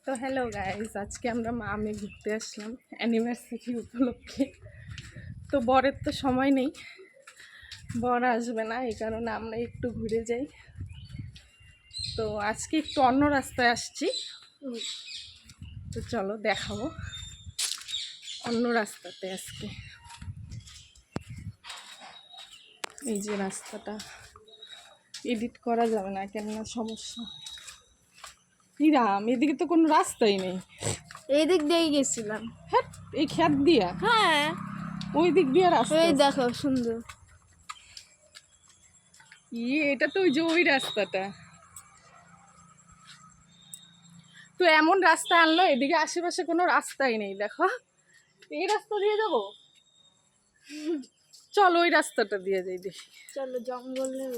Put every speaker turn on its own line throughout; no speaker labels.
তো hello guys, আজকে আমরা মামে ঘুরতে আসলাম অ্যানিভার্সারি উপলক্ষে। তো বরের তো সময় নেই, বর আসবে না, এই কারণে আমরা একটু ঘুরে যাই। তো আজকে একটু অন্য রাস্তায় আসছি, তো চলো দেখাবো অন্য রাস্তাতে আজকে। এই যে রাস্তাটা এডিট করা যাবে না, কেননা সমস্যা। ইরাম, এদিকে তো কোনো রাস্তাই নেই।
এই দিক দিয়েই গেছিলাম।
হ্যাঁ, এই খেত দিয়া?
হ্যাঁ,
ওই দিক দিয়ে রাস্তা?
এই দেখো সুন্দর।
এটা তো ওই যে ওই রাস্তাটা। তো এমন রাস্তা আনলো, এদিকে আশেপাশে কোনো রাস্তাই নেই। দেখো, এই রাস্তা দিয়ে যাবো, চলো ওই রাস্তাটা দিয়ে যাই দেখি।
চলো জঙ্গলের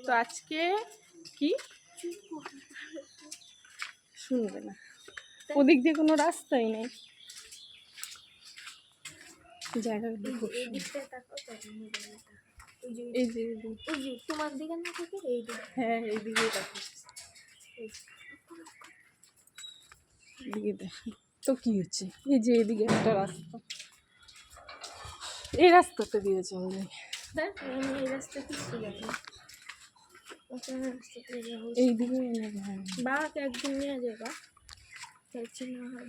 তো আজকে কি শুনবে না, ওদিক দিয়ে কোনো রাস্তাই নেই। জায়গাটা খুব এই যে
তোমার দিকে না থাকে এই দিকে।
হ্যাঁ, এইদিকে দেখো, এদিকে দেখো। তো কি হচ্ছে, এই যে এদিকে একটা রাস্তা, এই রাস্তাটা দিয়ে চলবে।
দেখ এই রাস্তা কিছু যাবে না,
এইদিকে
বাঘ একদিন নিয়ে যাবা, চাইছি না হবে।